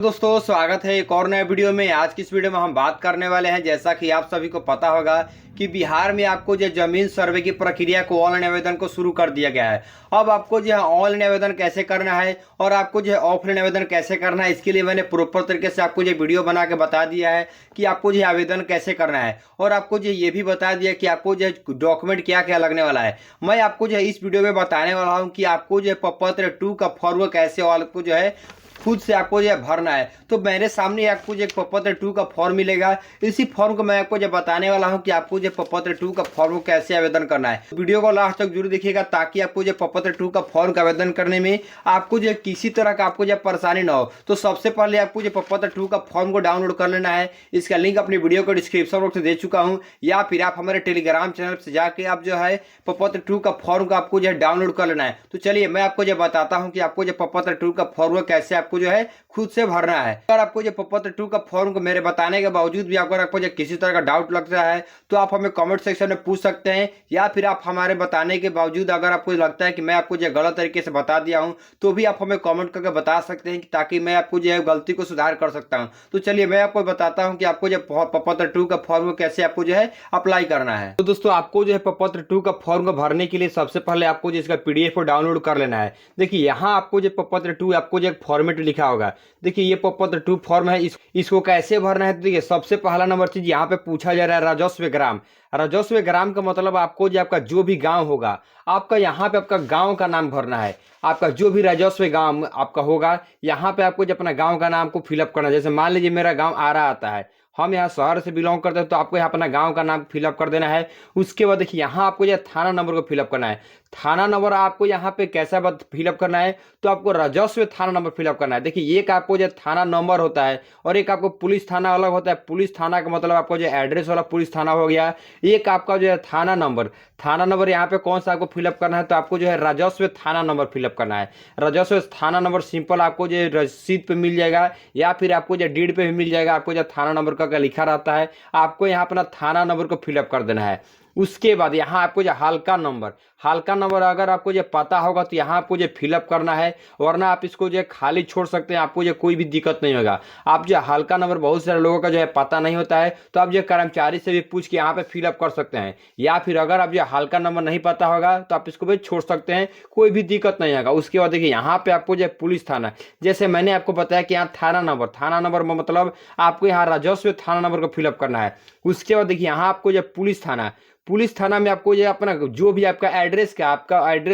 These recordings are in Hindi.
दोस्तों स्वागत है एक और नए वीडियो में। आज की इस वीडियो में हम बात करने वाले हैं, जैसा कि आप सभी को पता होगा कि बिहार में आपको जो जमीन सर्वे की प्रक्रिया को ऑनलाइन आवेदन को शुरू कर दिया गया है। अब आपको जो है ऑनलाइन आवेदन कैसे करना है और आपको जो है ऑफलाइन आवेदन कैसे करना है, इसके लिए मैंने प्रॉपर तरीके से आपको जो वीडियो बना के बता दिया है कि आपको जो आवेदन कैसे करना है और आपको जो ये भी बता दिया कि आपको जो डॉक्यूमेंट क्या क्या लगने वाला है। मैं आपको जो है इस वीडियो में बताने वाला हूँ कि आपको जो है प्रपत्र 2 का फॉर्म कैसे आपको जो है खुद से आपको जो भरना है। तो मेरे सामने आपको जो प्रपत्र 2 का फॉर्म मिलेगा, इसी फॉर्म को मैं आपको जो बताने वाला हूं कि आपको जो प्रपत्र 2 का फॉर्म को कैसे आवेदन करना है। वीडियो को लास्ट तक जरूर देखिएगा ताकि आपको जो प्रपत्र 2 का फॉर्म का आवेदन करने में आपको जो किसी तरह का आपको जो परेशानी ना हो। तो सबसे पहले आपको जो प्रपत्र 2 का फॉर्म को डाउनलोड कर लेना है। इसका लिंक अपनी वीडियो को डिस्क्रिप्शन बॉक्स में दे चुका हूँ, या फिर आप हमारे टेलीग्राम चैनल से जाके आप जो है प्रपत्र 2 का फॉर्म को आपको जो है डाउनलोड कर लेना है। तो चलिए मैं आपको जो बताता हूँ कि आपको जो प्रपत्र 2 का फॉर्म कैसे आपको जो है खुद से भरना है। अगर आपको जो प्रपत्र 2 का फॉर्म को मेरे बताने के बावजूद भी अगर आपको जो किसी तरह का डाउट लगता है तो आप हमें कमेंट सेक्शन में पूछ सकते हैं, या फिर आप हमारे बताने के बावजूद अगर आपको लगता है कि मैं आपको जो गलत तरीके से बता दिया हूं तो भी आप हमें कमेंट करके बता सकते हैं, ताकि मैं आपको जो है गलती को सुधार कर सकता हूं। तो चलिए मैं आपको बताता हूं कि आपको जो प्रपत्र 2 का फॉर्म को कैसे आपको जो है अप्लाई करना है। तो दोस्तों आपको जो है प्रपत्र 2 का फॉर्म को भरने के लिए सबसे पहले आपको जो इसका पीडीएफ को डाउनलोड कर लेना है। देखिए यहाँ आपको जो प्रपत्र 2 आपको जो एक फॉर्मेट लिखा होगा, देखिए ये प्रपत्र 2 फॉर्म है। इसको कैसे भरना है, तो देखिए सबसे पहला नंबर चीज यहाँ पे पूछा जा रहा है राजस्व ग्राम। राजस्व ग्राम का मतलब आपको जो आपका जो भी गांव होगा, आपका यहाँ पे आपका गांव का नाम भरना है। आपका जो भी राजस्व गांव आपका होगा, यहाँ पे आपको जो अपना गांव का नाम को फिलअप करना है। जैसे मान लीजिए मेरा गांव आरा आता है, हम यहाँ शहर से बिलोंग करते हैं, तो आपको यहाँ अपना गांव का नाम फिलअप कर देना है। उसके बाद देखिए यहाँ आपको जो थाना नंबर को फिलअप करना है। थाना नंबर आपको यहाँ पे कैसा बात फिलअप करना है, तो आपको राजस्व थाना नंबर फिलअप करना है। देखिए एक आपको जो थाना नंबर होता है और एक आपको पुलिस थाना अलग होता है। पुलिस थाना का मतलब आपको जो एड्रेस वाला पुलिस थाना हो गया। एक आपका जो है थाना नंबर यहाँ पे कौन सा आपको फिलअप करना है, तो आपको जो है राजस्व थाना नंबर फिलअप करना है। राजस्व थाना नंबर सिंपल आपको जो रसीद पे मिल जाएगा, या फिर आपको जो डीड पे भी मिल जाएगा। आपको जो थाना नंबर का लिखा रहता है, आपको यहाँ अपना थाना नंबर को फिलअप कर देना है। उसके बाद यहाँ आपको जो हल्का नंबर अगर आपको जो पता होगा तो यहाँ आपको जो फिलअप करना है, वरना आप इसको जो खाली छोड़ सकते हैं, आपको जो कोई भी दिक्कत नहीं होगा। आप जो हल्का नंबर बहुत सारे लोगों का जो है पता नहीं होता है, तो आप जो कर्मचारी से भी पूछ के यहाँ पे फिलअप कर सकते हैं। या फिर अगर आप जो हल्का नंबर नहीं पता होगा तो आप इसको भी छोड़ सकते हैं, कोई भी दिक्कत नहीं होगा। उसके बाद देखिए यहाँ पे आपको जो पुलिस थाना, जैसे मैंने आपको बताया कि यहाँ थाना नंबर मतलब आपको यहाँ राजस्व थाना नंबर को फिलअप करना है। उसके बाद देखिए यहाँ आपको जो पुलिस थाना में आपको ये अपना जो भी आपका एड्रेस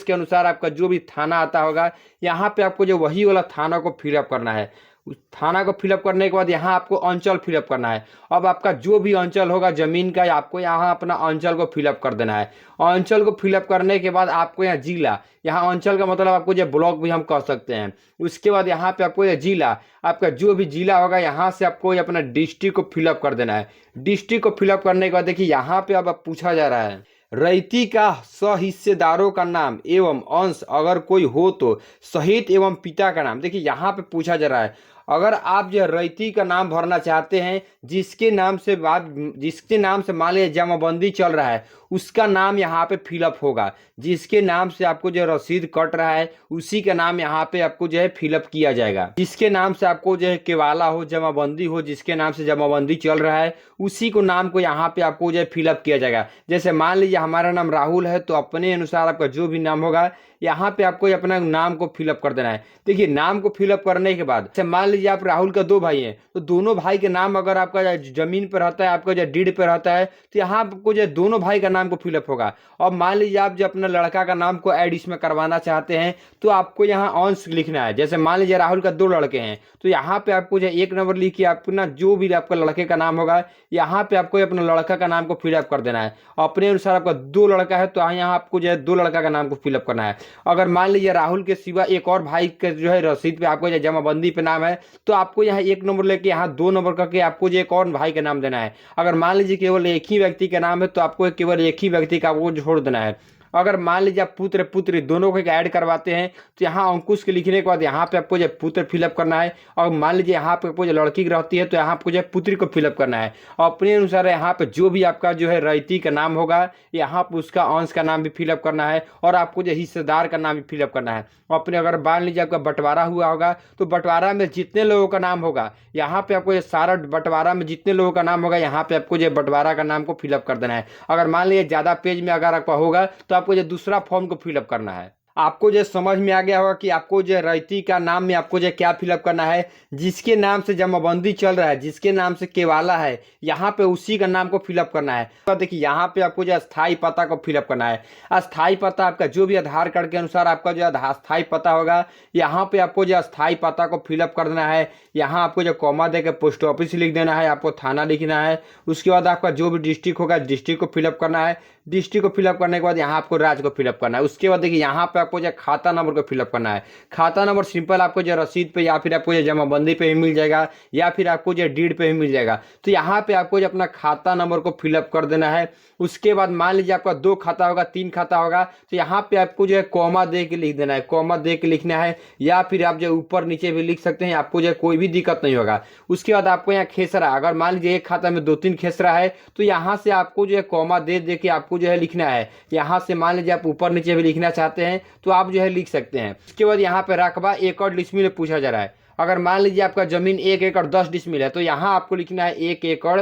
के अनुसार आपका जो भी थाना आता होगा, यहाँ पे आपको जो वही वाला थाना को फिलअप करना है। उस थाना को फिलअप करने के बाद यहाँ आपको अंचल फिलअप करना है। अब आपका जो भी अंचल होगा जमीन का, आपको यहाँ अपना अंचल को फिलअप कर देना है। अंचल को फिलअप करने के बाद आपको यहाँ जिला, यहाँ अंचल का मतलब आपको जो ब्लॉक भी हम कह सकते हैं। उसके बाद यहाँ पे आपको यह जिला, आपका जो भी जिला होगा, यहाँ से आपको अपना डिस्ट्रिक्ट को फिलअप कर देना है। डिस्ट्रिक्ट को फिलअप करने के बाद देखिए यहाँ पे अब पूछा जा रहा है रैयती का सहिस्सेदारों का नाम एवं अंश अगर कोई हो तो सहित एवं पिता का नाम। देखिए यहाँ पे पूछा जा रहा है, अगर आप जो रैयती का नाम भरना चाहते हैं, जिसके नाम से मान लीजिए जमाबंदी चल रहा है, उसका नाम यहाँ पे फिलअप होगा। जिसके नाम से आपको जो रसीद कट रहा है उसी का नाम यहाँ पे आपको जो है फिलअप किया जाएगा। जिसके नाम से आपको जो है केवाला हो, जमाबंदी हो, जिसके नाम से जमाबंदी चल रहा है उसी को नाम को यहाँ पे आपको जो है फिलअप किया जाएगा। जैसे मान लीजिए हमारा नाम राहुल है, तो अपने अनुसार आपका जो भी नाम होगा यहाँ पे आपको अपना नाम को फिलअप कर देना है। देखिए नाम को फिलअप करने के बाद मान लीजिए आप राहुल का 2 भाई हैं, तो दोनों भाई के नाम अगर आपका जमीन पर रहता है, आपका जो डीड पर रहता है, तो यहाँ आपको जो दोनों भाई का नाम को फिलअप होगा। और मान लीजिए आप जो अपना लड़का का नाम को ऐड इसमें करवाना चाहते हैं, तो आपको यहाँ अंश लिखना है। जैसे मान लीजिए राहुल का 2 लड़के हैं, तो यहाँ पे आपको जो 1 नंबर लिख के अपना जो भी आपका लड़के का नाम होगा, यहाँ पे आपको अपना लड़का का नाम को फिलअप कर देना है। अपने अनुसार आपका 2 लड़का है, तो यहाँ आपको जो है 2 लड़का का नाम को फिलअप करना है। अगर मान लीजिए राहुल के सिवा एक और भाई के जो है रसीद पे आपको जमाबंदी पे नाम है, तो आपको यहाँ 1 नंबर लेके यहाँ 2 नंबर करके आपको जो एक और भाई का नाम देना है। अगर मान लीजिए केवल एक ही व्यक्ति का नाम है, तो आपको केवल एक ही व्यक्ति का आपको छोड़ देना है। अगर मान लीजिए आप पुत्र पुत्री दोनों को ऐड करवाते हैं तो यहाँ अंकुश के लिखने के बाद यहाँ पे आपको जो पुत्र फिलअप करना है। और मान लीजिए यहाँ पे आपको जो लड़की रहती है तो यहाँ आपको जो पुत्री को फिलअप करना है। और अपने अनुसार यहाँ पे जो भी आपका जो है रईती का नाम होगा यहाँ पे उसका अंश का नाम भी फिलअप करना है और आपको जो हिस्सेदार का नाम भी फिलअप करना है। अपने अगर मान लीजिए आपका बंटवारा हुआ होगा तो बंटवारा में जितने लोगों का नाम होगा यहाँ पे आपको ये सारा बंटवारा में जितने लोगों का नाम होगा यहाँ पे आपको जो बंटवारा का नाम को फिलअप कर देना है। अगर मान लीजिए ज़्यादा पेज में अगर आपका होगा तो आपको जो दूसरा फॉर्म को फिलअप करना है। आपको जो समझ में आ गया होगा कि आपको जो रईती का नाम में आपको जो क्या फिलअप करना है। जिसके नाम से जमाबंदी चल रहा है, जिसके नाम से केवाला है, यहाँ पे उसी का नाम को फिलअप करना है। तो देखिए यहाँ पे आपको जो स्थायी पता को फिलअप करना है। अस्थायी पता आपका जो भी आधार कार्ड के अनुसार आपका जो अस्थायी पता होगा यहाँ पे आपको जो अस्थायी पता को फिलअप कर देना है। यहाँ आपको जो कॉमा दे के पोस्ट ऑफिस लिख देना है, आपको थाना लिखना है। उसके बाद आपका जो भी डिस्ट्रिक्ट होगा डिस्ट्रिक्ट को फिलअप करना है। डिस्ट्रिक्ट को फिलअप करने के बाद यहाँ आपको राज्य को फिलअप करना है। उसके बाद देखिए यहाँ पे आपको जो खाता नंबर को फिलअप करना है। खाता नंबर सिंपल आपको जो रसीद पे या फिर आपको जो जमाबंदी पे ही मिल जाएगा या फिर आपको जो डीड पे ही मिल जाएगा। तो यहाँ पे आपको जो अपना खाता नंबर को फिलअप कर देना है। उसके बाद मान लीजिए आपका 2 खाता होगा, 3 खाता होगा तो यहाँ पे आपको जो है कॉमा दे के लिख देना है, कॉमा दे के लिखना है। या फिर आप जो ऊपर नीचे भी लिख सकते हैं, आपको जो कोई भी दिक्कत नहीं होगा। उसके बाद आपको यहाँ खेसरा, अगर मान लीजिए एक खाता में 2-3 खेसरा है तो यहाँ से आपको जो है कॉमा दे के आपको जो है लिखना है। यहाँ से मान लीजिए आप ऊपर नीचे भी लिखना चाहते हैं तो आप जो है लिख सकते हैं। उसके बाद यहाँ पे रकबा एकड़ डिसमिल पूछा जा रहा है। अगर मान लीजिए आपका जमीन 1 एकड़ 10 डिसमिल है तो यहाँ आपको लिखना है 1 एकड़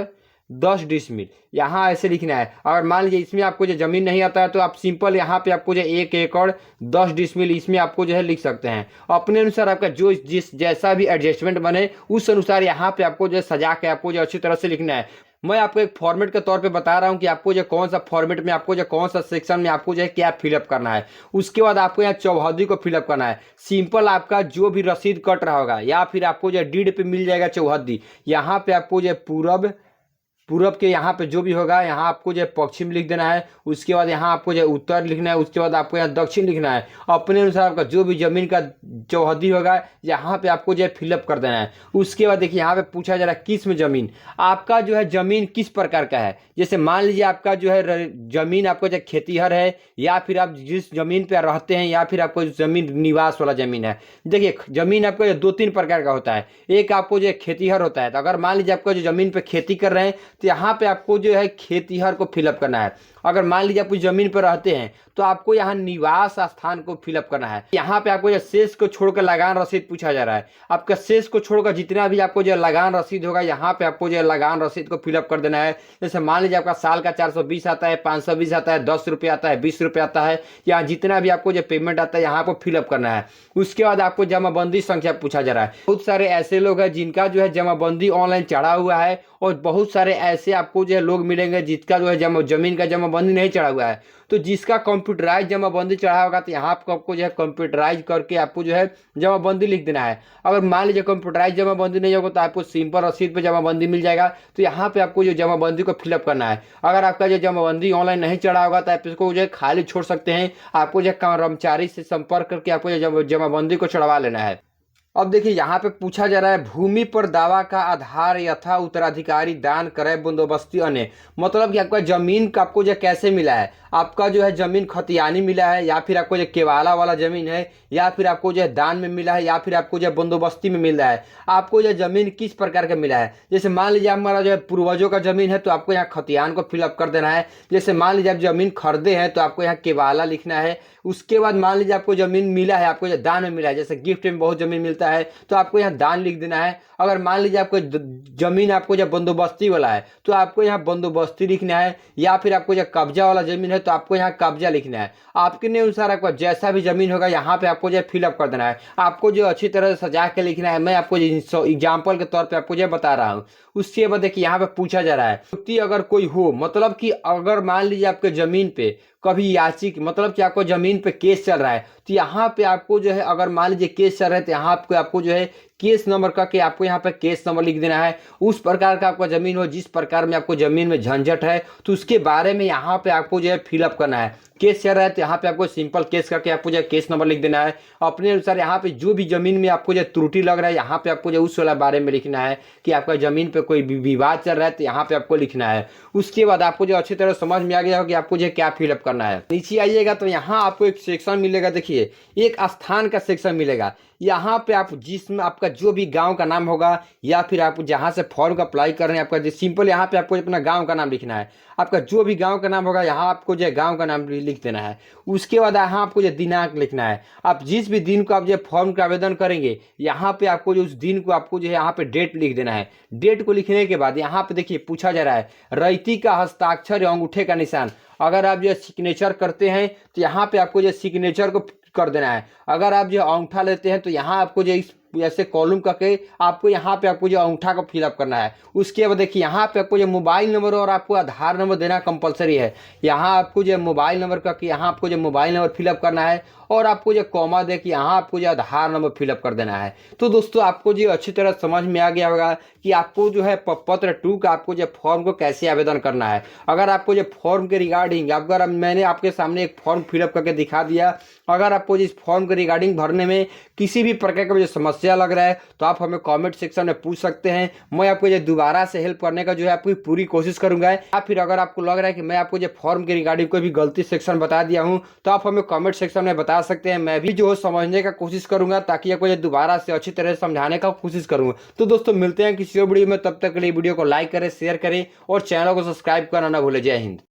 10 डिसमिल, यहाँ ऐसे लिखना है। अगर मान लीजिए इसमें आपको जो जमीन नहीं आता है तो आप सिंपल यहाँ पे आपको जो 1 एकड़ 10 डिसमिल इसमें आपको जो है लिख सकते हैं। अपने अनुसार आपका जो जिस जैसा भी एडजस्टमेंट बने उस अनुसार यहाँ पे आपको जो सजा के आपको जो अच्छी तरह से लिखना है। मैं आपको एक फॉर्मेट के तौर पे बता रहा हूँ कि आपको जो कौन सा फॉर्मेट में आपको जो कौन सा सेक्शन में आपको जो है क्या फिलअप करना है। उसके बाद आपको यहाँ चौहदी को फिलअप करना है। सिंपल आपका जो भी रसीद कट रहा होगा या फिर आपको जो डीड पे मिल जाएगा चौहदी, यहाँ पे आपको जो पूरब के यहाँ पे जो भी होगा यहाँ आपको जो पश्चिम लिख देना है। उसके बाद यहाँ आपको जो उत्तर लिखना है। उसके बाद आपको यहाँ दक्षिण लिखना है। अपने अनुसार आपका जो भी जमीन का चौहदी होगा यहाँ पे आपको जो है फिलअप कर देना है। उसके बाद देखिए यहाँ पे पूछा जा रहा है किस्म जमीन, आपका जो है जमीन किस प्रकार का है। जैसे मान लीजिए आपका जो है जमीन आपको जो खेतीहर है या फिर आप जिस जमीन पे रहते हैं या फिर आपको जमीन निवास वाला जमीन है। देखिए जमीन आपको 2-3 प्रकार का होता है। एक आपको जो खेतीहर होता है, तो अगर मान लीजिए आपको जो जमीन पे खेती कर रहे हैं तो यहाँ पे आपको जो है खेतीहर को फिलअप करना है। अगर मान लीजिए आप उस जमीन पर रहते हैं तो आपको यहाँ निवास स्थान को फिलअप करना है। यहाँ पे आपको जो शेष को छोड़कर लगान रसीद पूछा जा रहा है। आपका शेष को छोड़कर जितना भी आपको जो लगान रसीद होगा यहाँ पे आपको जो लगान रसीद को फिलअप कर देना है। जैसे मान लीजिए आपका साल का 420 आता है, 520 आता है, 10 रुपये आता है, 20 रुपये आता है, यहाँ जितना भी आपको जो पेमेंट आता है यहाँ पर फिलअप करना है। उसके बाद आपको जमाबंदी संख्या पूछा जा रहा है। बहुत सारे ऐसे लोग हैं जिनका जो है जमाबंदी ऑनलाइन चढ़ा हुआ है और बहुत सारे ऐसे आपको जो है लोग मिलेंगे जिसका जो है जमीन का जमाबंदी नहीं चढ़ा हुआ है। तो जिसका कंप्यूटराइज जमाबंदी चढ़ा होगा तो यहाँ आपको जो है कंप्यूटराइज करके आपको जो है जमाबंदी लिख देना है। अगर मान लीजिए कंप्यूटराइज जमाबंदी नहीं होगा तो आपको सिंपल रसीद पे जमाबंदी मिल जाएगा। तो यहाँ पे आपको जो जमाबंदी को फिलअप करना है। अगर आपका जो जमाबंदी ऑनलाइन नहीं चढ़ा होगा तो आप इसको जो है खाली छोड़ सकते हैं। आपको जो कर्मचारी से संपर्क करके आपको जो जमाबंदी को चढ़वा लेना है। अब देखिए यहाँ पे पूछा जा रहा है भूमि पर दावा का आधार यथा उत्तराधिकारी दान करे बंदोबस्ती अन्य, मतलब कि आपका जमीन का आपको जो कैसे मिला है। आपका जो है जमीन खतियानी मिला है या फिर आपको जो केवाला वाला जमीन है या फिर आपको जो है दान में मिला है या फिर आपको जो बंदोबस्ती में मिल रहा है। आपको जो जमीन किस प्रकार का मिला है। जैसे मान लीजिए हमारा जो है पूर्वजों का जमीन है तो आपको यहाँ खतियान को फिलअप कर देना है। जैसे मान लीजिए आप जमीन खरीदे हैं तो आपको यहाँ केवाला लिखना है। उसके बाद मान लीजिए आपको जमीन मिला है, आपको जो दान में मिला है, जैसे गिफ्ट में बहुत जमीन मिलता है तो आपको यहाँ दान लिख देना है। अगर मान लीजिए आपको जमीन आपको जब बंदोबस्ती वाला है तो आपको यहाँ बंदोबस्ती लिखना है। या फिर आपको जब कब्जा वाला जमीन है तो आपको यहाँ कब्जा लिखना है। आपके अनुसार आपका जैसा भी जमीन होगा यहाँ पे आपको जो फिलअप कर देना है। आपको जो अच्छी तरह से सजा के लिखना है। मैं आपको एग्जाम्पल के तौर पे आपको जो बता रहा हूँ। उसके बाद देखिए यहाँ पे पूछा जा रहा है युक्ति अगर कोई हो, मतलब कि अगर मान लीजिए आपके जमीन पे कभी याचिक, मतलब कि आपको जमीन पे केस चल रहा है तो यहाँ पे आपको जो है अगर मान लीजिए केस चल रहा है तो यहाँ आपको जो है केस नंबर का के आपको यहाँ पे केस नंबर लिख देना है। उस प्रकार का आपका जमीन हो, जिस प्रकार में आपको जमीन में झंझट है तो उसके बारे में यहाँ पे आपको जो है फिलअप करना है। केस चल रहा है तो यहाँ पे आपको सिंपल केस करके आपको जो केस नंबर लिख देना है। अपने अनुसार यहाँ पे जो भी जमीन में आपको जो त्रुटि लग रहा है यहाँ पे आपको जो उस वाला बारे में लिखना है कि आपका जमीन पे कोई विवाद चल रहा है तो यहाँ पे आपको लिखना है। उसके बाद आपको जो अच्छी तरह समझ में आ गया हो कि आपको जो क्या फिलअप करना है। नीचे आइएगा तो यहाँ आपको एक सेक्शन मिलेगा, देखिए एक स्थान का सेक्शन मिलेगा। यहाँ पे आप जिसमें आपका जो भी गांव का नाम होगा या फिर आप जहाँ से फॉर्म का अप्लाई कर रहे हैं, आपका सिंपल यहाँ पे आपको अपना गांव का नाम लिखना है। आपका जो भी गांव का नाम होगा यहाँ आपको जो है गांव का नाम लिख देना है। उसके बाद यहाँ आपको जो दिनांक लिखना है। आप जिस भी दिन को आप जो फॉर्म का आवेदन करेंगे यहाँ पे आपको जो उस दिन को आपको जो है यहाँ पे डेट लिख देना है। डेट को लिखने के बाद यहाँ पे देखिए पूछा जा रहा है रईती का हस्ताक्षर या अंगूठे का निशान। अगर आप जो सिग्नेचर करते हैं तो यहाँ पे आपको जो सिग्नेचर को कर देना है। अगर आप जो अंगूठा लेते हैं तो यहाँ आपको जो इस ऐसे कॉलम करके आपको यहाँ पे आपको जो अंगूठा को फिलअप करना है। उसके बाद देखिए यहाँ पे आपको जो मोबाइल नंबर और आपको आधार नंबर देना कंपलसरी है। यहाँ आपको जो मोबाइल नंबर का यहाँ आपको जो मोबाइल नंबर फिलअप करना है और आपको जो कॉमा दे के यहाँ आपको जो आधार नंबर फिलअप कर देना है। तो दोस्तों आपको जो अच्छी तरह समझ में आ गया होगा कि आपको जो है पत्र 2 का आपको जो फॉर्म को कैसे आवेदन करना है। अगर आपको जो फॉर्म के रिगार्डिंग अगर मैंने आपके सामने एक फॉर्म फिलअप करके दिखा दिया, अगर आपको इस फॉर्म के रिगार्डिंग भरने में किसी भी प्रकार का जो समस्या लग रहा है तो आप हमें कमेंट सेक्शन में पूछ सकते हैं। मैं आपको जो दोबारा से हेल्प करने का जो है आपकी पूरी कोशिश करूंगा। या फिर अगर आपको लग रहा है कि मैं आपको जो फॉर्म के रिगार्डिंग कोई भी गलती सेक्शन बता दिया हूं तो आप हमें कमेंट सेक्शन में बता सकते हैं। मैं भी जो समझने का कोशिश करूंगा ताकि आपको दोबारा से अच्छी तरह से समझाने का कोशिश करूंगा। तो दोस्तों मिलते हैं किसी और वीडियो में, तब तक के लिए वीडियो को लाइक करें, शेयर करें और चैनल को सब्सक्राइब करना ना भूलें। जय हिंद।